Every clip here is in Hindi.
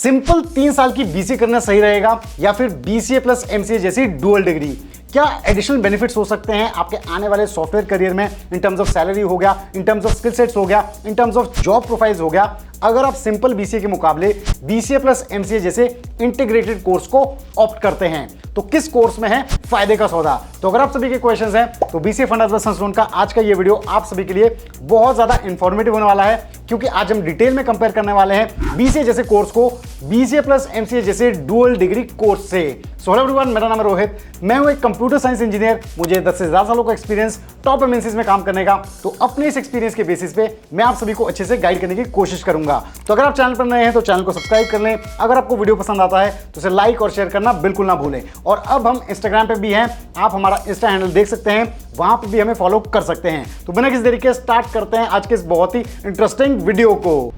सिंपल 3 साल की बीसीए करना सही रहेगा या फिर बीसीए प्लस एमसीए जैसी डुअल डिग्री? क्या एडिशनल बेनिफिट्स हो सकते हैं आपके आने वाले सॉफ्टवेयर करियर में? इन टर्म्स ऑफ सैलरी हो गया, in terms of skill sets हो गया, in terms of job profiles हो गया, अगर आप सिंपल बीसीए के मुकाबले बीसीए प्लस एमसीए जैसे इंटीग्रेटेड कोर्स को ऑप्ट करते हैं तो किस कोर्स में है फायदे का सौदा? तो अगर आप सभी के क्वेश्चंस हैं तो बीसीए फंडामेंटल्स संस्लोन का आज का ये वीडियो आप सभी के लिए बहुत ज्यादा इंफॉर्मेटिव होने वाला है, क्योंकि आज हम डिटेल में कंपेयर करने वाले हैं बीसीए जैसे कोर्स को बीसीए प्लस एमसीए जैसे डुअल डिग्री कोर्स से। सो हेलो एवरीवन, मेरा नाम है रोहित, मैं हूं एक कंप्यूटर साइंस इंजीनियर। मुझे 10 से ज्यादा सालों का एक्सपीरियंस टॉप एमएनसीज में काम करने का। तो अपने इस एक्सपीरियंस के बेसिस पे मैं आप सभी को अच्छे से गाइड करने की कोशिश करूंगा। तो अगर आप चैनल पर नए हैं तो चैनल को सब्सक्राइब कर लें। अगर आपको वीडियो पसंद आता है तो उसे लाइक और शेयर करना बिल्कुल ना भूलें। और अब हम इंस्टाग्राम पे भी हैं, आप हमारा इंस्टा हैंडल देख सकते हैं, वहां पर भी हमें फॉलो कर सकते हैं। तो बिना किसी देरी के स्टार्ट करते हैं आज के इस बहुत ही इंटरेस्टिंग वीडियो को।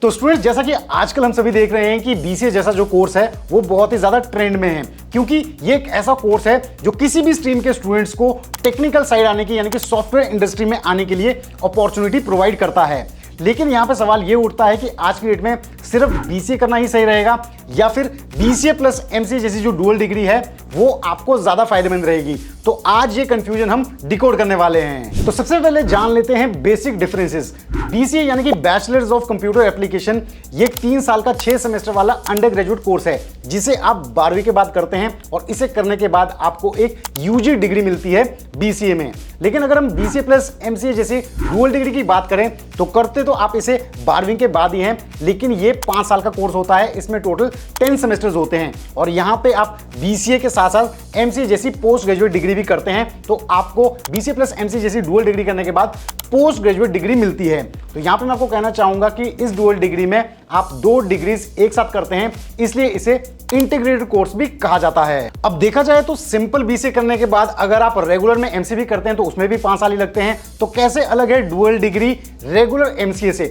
तो स्टूडेंट्स, जैसा कि आजकल हम सभी देख रहे हैं कि बीसीए जैसा जो कोर्स है वो बहुत ही ज्यादा ट्रेंड में है, क्योंकि ये एक ऐसा कोर्स है जो किसी भी स्ट्रीम के स्टूडेंट्स को टेक्निकल साइड आने की यानी कि सॉफ्टवेयर इंडस्ट्री में आने के लिए अपॉर्चुनिटी प्रोवाइड करता है। लेकिन यहां पे सवाल ये उठता है कि आज की डेट में सिर्फ बीसीए करना ही सही रहेगा या फिर बीसीए प्लस एमसीए जैसी जो डुअल डिग्री है वो आपको ज्यादा फायदेमंद रहेगी? तो आज ये कंफ्यूजन हम डिकोड करने वाले हैं। तो सबसे पहले जान लेते हैं बेसिक डिफरेंसेस। बीसीए यानी कि बैचलर्स ऑफ कंप्यूटर एप्लीकेशन, ये 3 साल का 6 सेमेस्टर वाला अंडर ग्रेजुएट कोर्स है जिसे आप 12वीं के बाद करते हैं और इसे करने के बाद आपको एक यूजी डिग्री मिलती है बीसीए में। लेकिन अगर हम बीसीए प्लस एमसीए जैसी डुअल डिग्री की बात करें तो करते तो आप इसे 12वीं के बाद ही हैं, लेकिन ये 5 साल का कोर्स होता है। इसमें टोटल 10 सेमेस्टर्स होते हैं और यहां पे आप बीसीए के साथ साथ एमसीए जैसी पोस्ट ग्रेजुएट डिग्री भी करते हैं। तो आपको बीसीए प्लस एमसीए जैसी डुअल डिग्री करने के बाद पोस्ट ग्रेजुएट डिग्री मिलती है। तो यहां पे मैं आपको कहना चाहूंगा कि इस डुअल डिग्री में आप 2 डिग्रीज एक साथ करते हैं, इसलिए इसे इंटीग्रेटेड कोर्स भी कहा जाता है। अब देखा जाए तो सिंपल बीसीए करने के बाद अगर आप रेगुलर में एमसीए भी करते हैं तो उसमें भी 5 साल ही लगते हैं। तो कैसे अलग है डुअल डिग्री रेगुलर एमसीए से?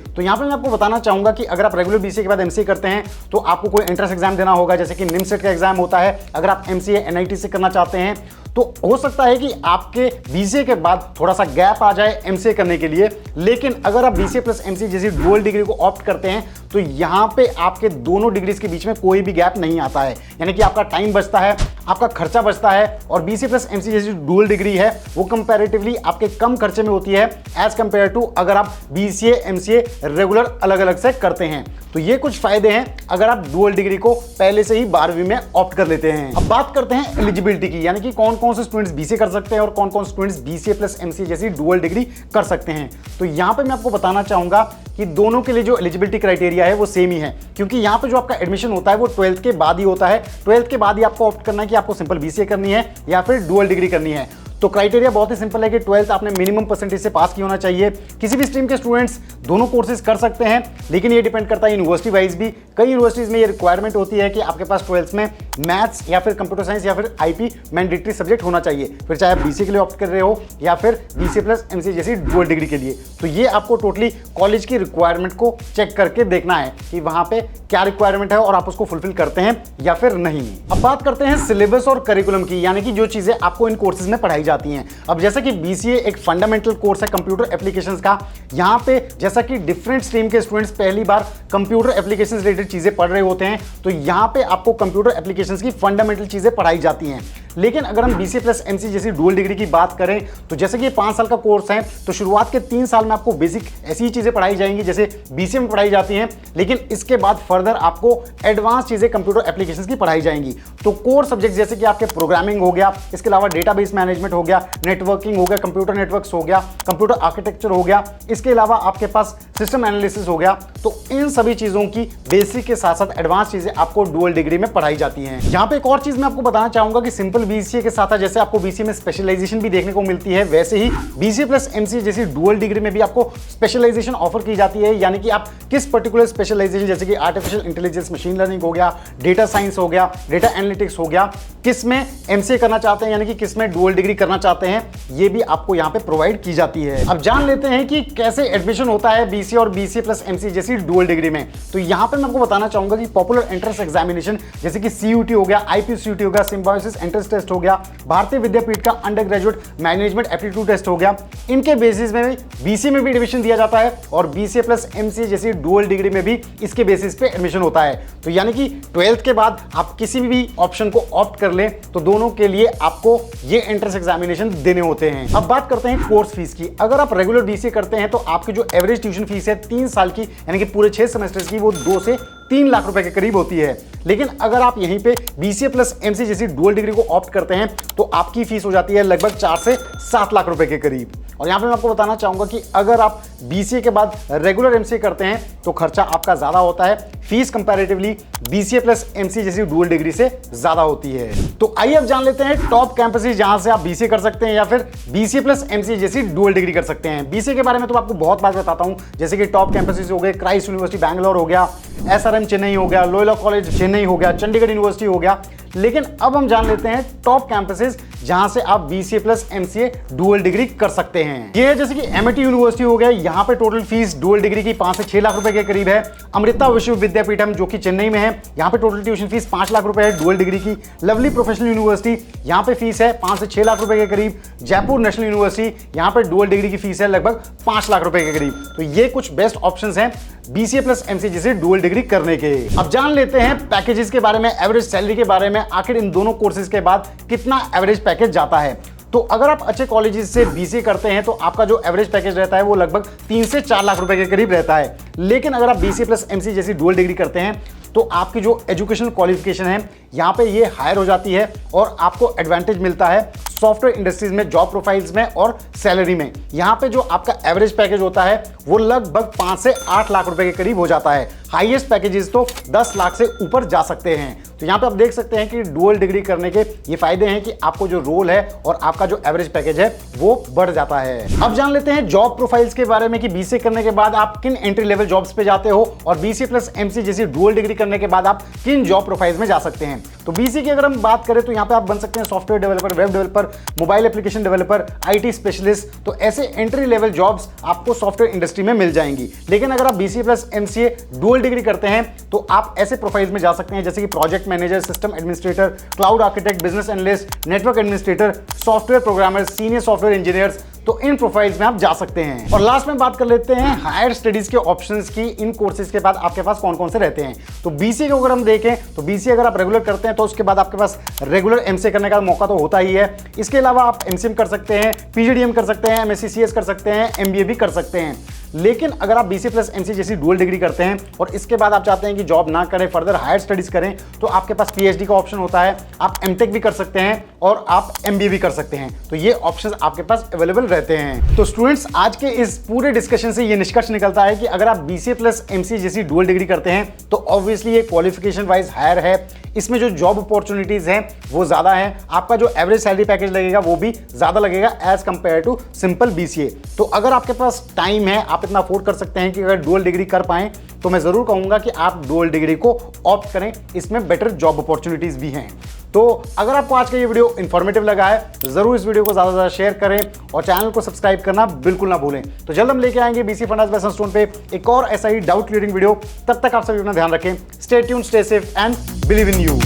तो यहां पे मैं आपको बताना चाहूंगा कि अगर आप रेगुलर बीसीए के बाद एमसीए करते हैं तो आपको कोई एंट्रेंस एग्जाम देना होगा, जैसे कि निमसेट का एग्जाम होता है। अगर आप एमसीए एनआईटी से करना चाहते हैं तो हो सकता है कि आपके बीसीए के बाद थोड़ा सा गैप आ जाए एमसीए करने के लिए। लेकिन अगर आप बीसीए प्लस एमसीए जैसी डुअल डिग्री को ऑप्ट करते हैं तो यहां पे आपके दोनों डिग्रीज के बीच में कोई भी गैप नहीं आता है, यानी कि आपका टाइम बचता है, आपका खर्चा बचता है। और बीसीए प्लस एमसीए जैसी डुअल डिग्री है वो कंपैरेटिवली आपके कम खर्चे में होती है एज कंपेयर टू अगर आप बीसीए एमसीए रेगुलर अलग अलग से करते हैं। तो ये कुछ फायदे हैं अगर आप डुअल डिग्री को पहले से ही 12वीं में ऑप्ट कर लेते हैं। अब बात करते हैं एलिजिबिलिटी की, यानी कि कौन कौन से स्टूडेंट्स बीसीए कर सकते हैं और कौन कौन स्टूडेंट्स बीसीए प्लस एमसीए जैसी डुअल डिग्री कर सकते हैं। तो यहां पे मैं आपको बताना चाहूंगा कि दोनों के लिए जो एलिजिबिलिटी क्राइटेरिया है वो सेम ही है, क्योंकि यहां पे जो आपका एडमिशन होता है वो 12th के बाद ही होता है। 12th के बाद ही आपको ऑप्ट करना है कि आपको सिंपल बीसीए करनी है या फिर डुअल डिग्री करनी है। तो क्राइटेरिया बहुत ही सिंपल है कि 12th आपने मिनिमम परसेंटेज से पास किया होना चाहिए। किसी भी स्ट्रीम के स्टूडेंट्स दोनों कोर्सेज कर सकते हैं, लेकिन ये डिपेंड करता है यूनिवर्सिटी वाइज भी। कई यूनिवर्सिटीज में ये रिक्वायरमेंट होती है कि आपके पास 12th में मैथ्स या फिर कंप्यूटर साइंस या फिर आईपी मैंडेटरी सब्जेक्ट होना चाहिए, फिर चाहे आप बीसीए के लिए ऑप्ट कर रहे हो या फिर बीसीए प्लस एमसीए जैसी डुअल डिग्री के लिए। तो ये आपको टोटली कॉलेज की रिक्वायरमेंट को चेक करके देखना है कि वहां पे क्या रिक्वायरमेंट है और आप उसको फुलफिल करते हैं या फिर नहीं। अब बात करते हैं सिलेबस और करिकुलम की, यानी कि जो चीजें आपको इन कोर्सेज में पढ़ाई जाती हैं। अब जैसा कि बीसीए एक फंडामेंटल कोर्स है कंप्यूटर एप्लीकेशंस का, यहां पे जैसा कि डिफरेंट स्ट्रीम के स्टूडेंट्स पहली बार कंप्यूटर एप्लीकेशंस रिलेटेड चीजें पढ़ रहे होते हैं, तो यहां पे आपको कंप्यूटर एप्लीकेशंस की फंडामेंटल चीजें पढ़ाई जाती हैं। लेकिन अगर हम बीसीए प्लस एमसीए जैसी डुअल डिग्री की बात करें तो जैसे कि ये 5 साल का कोर्स है, तो शुरुआत के 3 साल में आपको बेसिक ऐसी ही चीजें पढ़ाई जाएंगी जैसे बीसीए में पढ़ाई जाती हैं, लेकिन इसके बाद फर्दर आपको एडवांस चीजें कंप्यूटर एप्लीकेशंस की पढ़ाई जाएंगी। तो कोर सब्जेक्ट जैसे कि आपके प्रोग्रामिंग हो गया, इसके अलावा डेटाबेस मैनेजमेंट हो गया, नेटवर्किंग हो गया, कंप्यूटर नेटवर्क्स हो गया, कंप्यूटर आर्किटेक्चर हो गया, इसके अलावा आपके पास सिस्टम एनालिसिस हो गया। तो इन सभी चीजों की बेसिक के साथ साथ एडवांस चीजें आपको डुअल डिग्री में पढ़ाई जाती हैं। यहां पे एक और चीज मैं आपको बताना चाहूंगा कि सिंपल बीसीए के साथ जैसे आपको बीसीए में स्पेशलाइजेशन भी देखने को मिलती है, वैसे ही बीसीए प्लस एमसीए जैसी डुअल डिग्री में भी आपको स्पेशलाइजेशन ऑफर की जाती है। यानी कि आप किस पर्टिकुलर स्पेशलाइजेशन जैसे कि आर्टिफिशियल इंटेलिजेंस, मशीन लर्निंग हो गया, डेटा साइंस हो गया, डेटा एनालिटिक्स हो गया, किस में एमसीए करना चाहते हैं, यानी कि किस में डुअल डिग्री करना करना चाहते हैं ये भी आपको यहाँ पे प्रोवाइड की जाती है। अब जान लेते हैं कि कैसे एडमिशन होता है बीसीए और बीसीए प्लस एमसीए जैसी डुअल डिग्री में। तो यहाँ पे मैं आपको बताना चाहूंगा कि पॉपुलर एंट्रेंस एग्जामिनेशन जैसे कि सीयूटी हो गया, आईपीसीयूटी हो गया, सिम्बायोसिस एंट्रेंस टेस्ट हो गया, भारतीय विद्यापीठ का undergraduate management aptitude test हो गया, इनके बेसिस में बीसीए में भी एडमिशन दिया जाता है और बीसीए प्लस एमसीए जैसी डुअल डिग्री में भी इसके बेसिस पे एडमिशन होता है। तो यानी कि 12th के बाद आप किसी भी ऑप्शन को ऑप्ट कर लें तो दोनों के लिए आपको ये एंट्रेंस एग्जामिनेशन देने होते हैं। अब बात करते हैं कोर्स फीस की। अगर आप रेगुलर बीसीए करते हैं तो आपकी जो एवरेज ट्यूशन फीस है 3 साल की यानी कि पूरे 6 सेमेस्टर्स की वो 2 से 3 लाख रुपए के करीब होती है। लेकिन अगर आप यहीं पे बीसीए प्लस एमसीए जैसी डुअल डिग्री को ऑप्ट करते हैं तो आपकी फीस हो जाती है लगभग 4 से 7 लाख रुपए के करीब। और यहां पे मैं आपको बताना चाहूंगा कि अगर आप बीसीए के बाद रेगुलर एमसीए करते हैं तो खर्चा आपका ज्यादा होता है, fees comparatively BCA plus MCA जैसी डुअल डिग्री से ज्यादा होती है। तो आइए अब जान लेते हैं टॉप कैंपसेस जहां से आप बीसीए कर सकते हैं या फिर बीसीए प्लस एमसीए जैसी डुअल डिग्री कर सकते हैं। बीसीए के बारे में तो आपको बहुत बात बताता हूं, जैसे कि टॉप कैंपसेस हो गए, क्राइस्ट यूनिवर्सिटी बैंगलोर हो गया, एसआरएम चेन्नई हो गया, लोयोला कॉलेज चेन्नई हो गया, चंडीगढ़ यूनिवर्सिटी हो गया। लेकिन अब हम जान लेते हैं टॉप कैंपसेस जहां से आप BCA plus MCA dual degree कर सकते हैं। ये जैसे कि एमआईटी यूनिवर्सिटी हो गया, यहां पे टोटल फीस डुअल डिग्री की 5 से 6 लाख रुपए के करीब है। अमृता विश्व विद्यापीठम जो कि चेन्नई में है, यहां पे टोटल ट्यूशन फीस 5 लाख रुपए है डुअल डिग्री की। लवली प्रोफेशनल यूनिवर्सिटी, यहां पे फीस है 5 से 6 लाख रुपए के करीब। जयपुर नेशनल यूनिवर्सिटी, यहां पे डुअल डिग्री की फीस है लगभग 5 लाख रुपए के करीब। तो ये कुछ बेस्ट ऑप्शंस हैं बीसीए प्लस एमसीए जैसे डुअल डिग्री करने के। अब जान लेते हैं पैकेजेस के बारे में, एवरेज सैलरी के बारे में, आखिर इन दोनों कोर्सेज के बाद कितना एवरेज पैकेज जाता है। तो अगर आप अच्छे कॉलेजेस से बीसीए करते हैं तो आपका जो एवरेज पैकेज रहता है वो लगभग 3 से 4 लाख रुपए के करीब रहता है। लेकिन अगर आप बीसीए प्लस एमसीए जैसी डुअल डिग्री करते हैं तो आपकी जो एजुकेशनल क्वालिफिकेशन है यहाँ पे ये हायर हो जाती है और आपको एडवांटेज मिलता है सॉफ्टवेयर इंडस्ट्रीज में, जॉब प्रोफाइल्स में और सैलरी में। यहाँ पे जो आपका एवरेज पैकेज होता है वो लगभग 5 से 8 लाख रुपए के करीब हो जाता है। हाईएस्ट पैकेजेस तो 10 लाख से ऊपर जा सकते हैं। तो यहाँ पे आप देख सकते हैं कि डुअल डिग्री करने के ये फायदे हैं कि आपको जो रोल है और आपका जो एवरेज पैकेज है वो बढ़ जाता है। अब जान लेते हैं जॉब प्रोफाइल्स के बारे में कि बीसीए करने के बाद आप किन एंट्री लेवल जॉब्स पे जाते हो और बीसीए प्लस एमसीए जैसी डुअल डिग्री करने के बाद आप किन जॉब प्रोफाइल्स में जा सकते हैं। तो बीसीए की अगर हम बात करें तो यहाँ पे आप बन सकते हैं software developer, web developer, mobile application developer, IT specialist. तो ऐसे एंट्री लेवल जॉब्स आपको सॉफ्टवेयर इंडस्ट्री में मिल जाएंगी। लेकिन अगर आप BCA plus MCA dual degree करते हैं तो आप ऐसे प्रोफाइल्स में जा सकते हैं जैसे कि project manager, system administrator, cloud architect, business analyst, network administrator, software programmer, senior software engineers. तो इन प्रोफाइल्स में आप जा सकते हैं। और लास्ट में बात कर लेते हैं हायर स्टडीज के ऑप्शंस की। इन कोर्सेज के बाद आपके पास कौन कौन से रहते हैं। तो बीसीए को अगर हम देखें तो बीसीए अगर आप रेगुलर करते हैं तो उसके बाद आपके पास रेगुलर एमसीए करने का मौका तो होता ही है। इसके अलावा आप एमसीएम कर सकते हैं, पीजीडीएम कर सकते हैं, एमएससीसीएस कर सकते हैं, एमबीए भी कर सकते हैं। लेकिन अगर आप बीसीए प्लस एमसीए जैसी डुअल डिग्री करते हैं और इसके बाद आप चाहते हैं कि जॉब ना करें, फर्दर हायर स्टडीज करें, तो आपके पास पीएचडी का ऑप्शन होता है। आप एमटेक भी कर सकते हैं और आप एमबीए भी कर सकते हैं। तो ये ऑप्शंस आपके पास अवेलेबल रहते हैं। तो स्टूडेंट्स, आज के इस पूरे डिस्कशन से ये निष्कर्ष निकलता है कि अगर आप बीसीए प्लस एमसीए जैसी डुअल डिग्री करते हैं तो ऑब्वियसली ये क्वालिफिकेशन वाइज हायर है, इसमें जो जॉब अपॉर्चुनिटीज हैं वो ज्यादा है, आपका जो एवरेज सैलरी पैकेज लगेगा वो भी ज्यादा लगेगा as compare to simple BCA. तो अगर आपके पास टाइम है, आप इतना अफोर्ड कर सकते हैं कि अगर डुअल डिग्री कर पाएं तो मैं जरूर कहूंगा कि आप डुअल डिग्री को ऑप्ट करें, इसमें बेटर जॉब अपॉर्चुनिटीज भी हैं। तो अगर आपको आज का ये वीडियो इंफॉर्मेटिव लगा है तो जरूर इस वीडियो को ज्यादा से ज्यादा शेयर करें और चैनल को सब्सक्राइब करना बिल्कुल ना भूलें। तो जल्द हम लेके आएंगे बीसीए फंडास बाय सनस्टोन पे एक और ऐसा ही डाउट क्लियरिंग वीडियो। तब तक आप सभी अपना ध्यान रखें। Stay tuned, stay safe and believe in you.